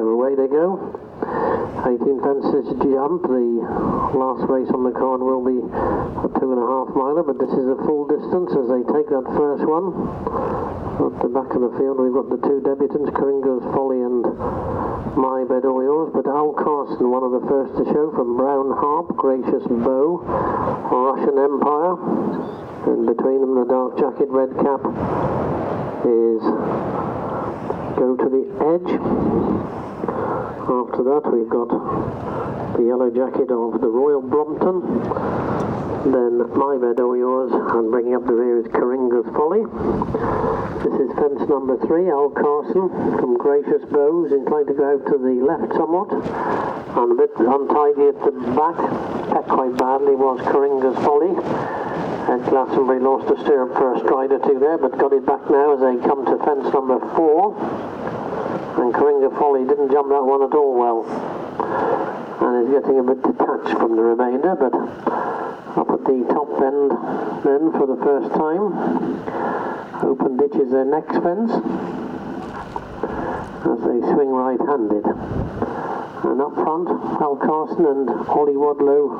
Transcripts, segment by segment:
away they go. 18 fences jump. The last race on the card will be a 2.5 miler, but this is a full distance as they take that first one. At the back of the field we've got the two debutants, Coringa's Folly and My Bed Or Yours, but Alcarson, one of the first to show, from Brown Harp, Gracious Bow, Russian Empire. In between them the dark jacket, red cap is Go to the Edge. After that we've got the yellow jacket of the Royal Brompton, then My Bed Or Yours, and bringing up the rear is Coringa's Folly. This is fence number 3, Alcarson from Gracious Bows, inclined to go out to the left somewhat, and a bit untidy at the back. Pecked quite badly was Coringa's Folly. Glastonbury lost a stirrup for a stride or two there, but got it back now as they come to fence number 4. And Coringa Folly didn't jump that one at all well, and is getting a bit detached from the remainder, but up at the top end then for the first time. Open ditch is their next fence as they swing right-handed. And up front, Alcarson and Ollie Wadlow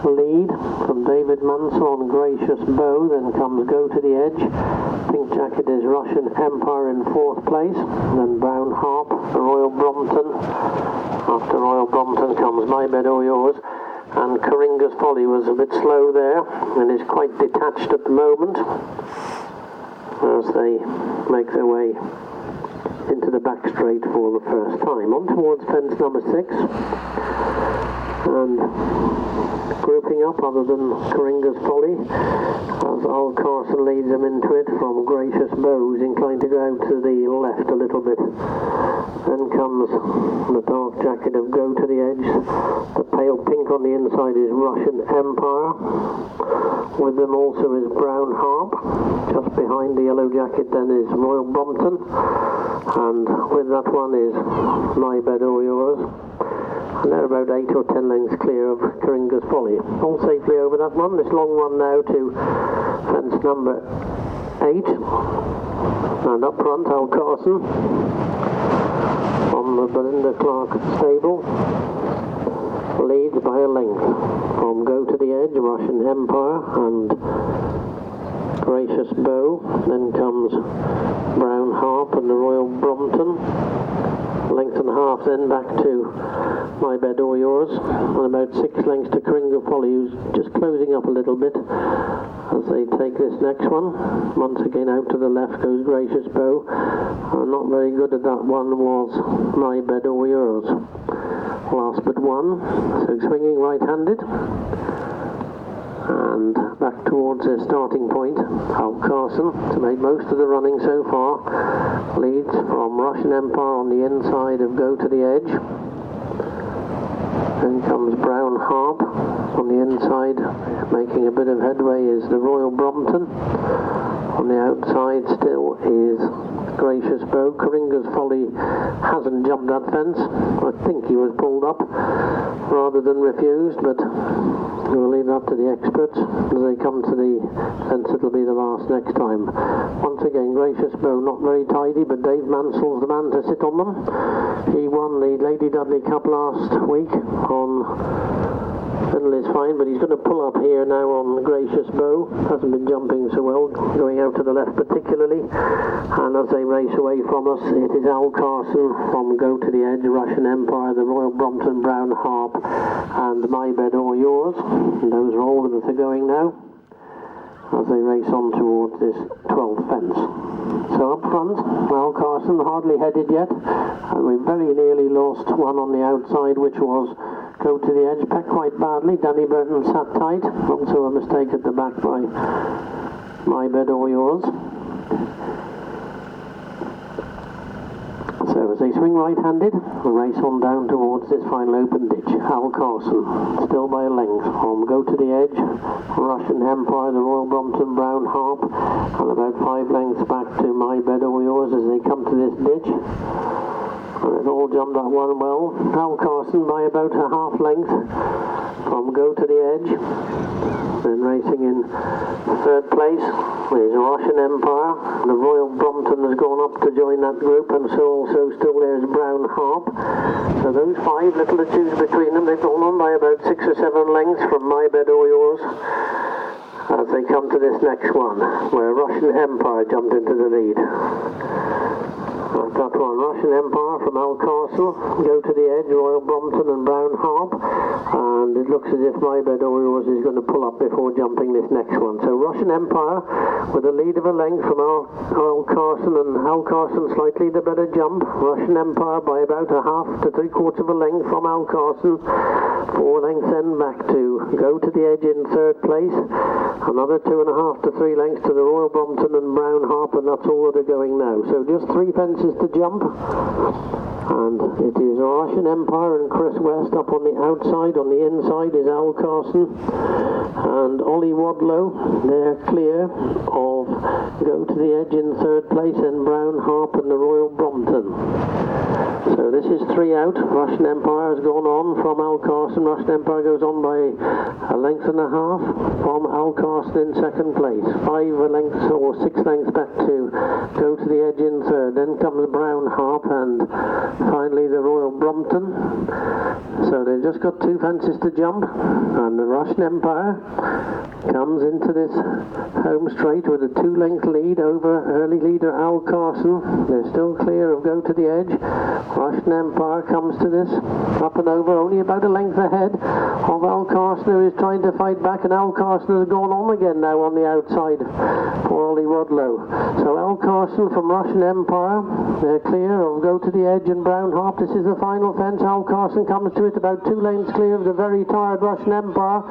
lead from David Mansell on Gracious Bow. Then comes Go to the Edge. Pink jacket is Russian Empire in 4th place. Then Brown Harp, Royal Brompton. After Royal Brompton comes My Bed Or Yours. And Coringa's Folly was a bit slow there and is quite detached at the moment as they make their way into the back straight for the first time. On towards fence number 6, and grouping up other than Coringa's Folly as Alcarson leads them into it from Gracious Bows, inclined to go out to the left a little bit. Then comes the dark jacket of Go to the Edge. The pale pink on the inside is Russian Empire. With them also is Brown Harp. Just behind the yellow jacket then is Royal Brompton. And with that one is My Bed Or Yours. And they're about 8 or 10 lengths clear of Coringa's Folly. All safely over that one. This long one now to fence number 8. And up front, Alcarson from the Belinda Clark stable leads by a length. From Go to the Edge, Russian Empire and Gracious Bow. Then comes Brown Harp and the Royal Brompton. Length and a half then back to My Bed Or Yours, and about 6 lengths to Coringa Folly, who's just closing up a little bit as they take this next one. Once again out to the left goes Gracious Bow. Not very good at that one was My Bed Or Yours. Last but one, so swinging right-handed. And back towards their starting point, Alcarson, to make most of the running so far, leads from Russian Empire on the inside of Go to the Edge. Then comes Brown Harp on the inside, making a bit of headway is the Royal Brompton. On the outside still is Gracious Bow. Coringa's Folly hasn't jumped that fence. I think he was pulled up rather than refused, but we'll leave that to the experts. As they come to the fence, it'll be the last next time. Once again, Gracious Bow not very tidy, but Dave Mansell's the man to sit on them. He won the Lady Dudley Cup last week on Findlay is fine, but he's going to pull up here now on Gracious Bow. Hasn't been jumping so well, going out to the left particularly. And as they race away from us, it is Alcarson from Go to the Edge, Russian Empire, the Royal Brompton, Brown Harp, and My Bed Or Yours. And those are all that are going now as they race on towards this 12th fence. So up front, Alcarson hardly headed yet, and we very nearly lost one on the outside, which was Go to the Edge, pecked quite badly. Danny Burton sat tight. Also a mistake at the back by My Bed Or Yours. So as they swing right-handed, we race on down towards this final open ditch. Alcarson, still by a length, from Go to the Edge, Russian Empire, the Royal Brompton, Brown Harp, and about 5 lengths back to My Bed Or Yours as they come to this ditch. And they've all jumped that one well. Alcarson by about a half length from Go to the Edge. Then racing in third place is Russian Empire. The Royal Brompton has gone up to join that group, and so also still there's Brown Harp. So those five, little to choose between them. They've gone on by about 6 or 7 lengths from My Bed or Yours as they come to this next one, where Russian Empire jumped into the lead. That one, Russian Empire from Alcarson, go to the edge, Royal Brompton and Brown Harp, and it looks as if My Bed or Yours is going to pull up before jumping this next one. So Russian Empire with a lead of a length from Alcarson, and Alcarson slightly the better jump. Russian Empire by about a half to 3/4 of a length from Alcarson. 4 lengths then back to go to the edge in third place. Another 2.5 to 3 lengths to the Royal Brompton and Brown Harp, and that's all that are going now. So just 3 fences to jump, and it is Russian Empire and Chris West up on the outside. On the inside is Alcarson and Ollie Wadlow. They're clear of go to the edge in third place, and Brown Harp and the Royal Brompton. So this is 3 out. Russian Empire has gone on from Alcarson. Russian Empire goes on by a length and a half from Alcarson in second place. 5 lengths or 6 lengths back to go to the edge in third. Then comes Brown Harp and finally the Royal Brompton. So they've just got 2 fences to jump, and the Russian Empire comes into this home straight with a 2-length lead over early leader Alcarson. They're still clear of go to the edge. Russian Empire comes to this up and over, only about a length ahead of Alcarson, who is trying to fight back, and Alcarson has gone on again now on the outside for Ollie Wadlow. So Alcarson from Russian Empire, they're clear of go to the edge and Brown Harp. This is the final fence. Alcarson comes to it about 2 lanes clear of the very tired Russian Empire,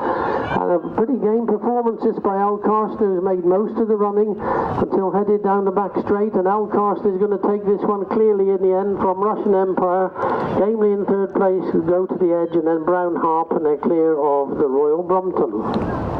and a pretty game performance this by Alcarson, who's made most of the running until headed down the back straight, and Alcarson is going to take this one clearly in the end from Russian Empire. Gamely in third place, who go to the edge, and then Brown Harp, and they're clear of the Royal Brompton.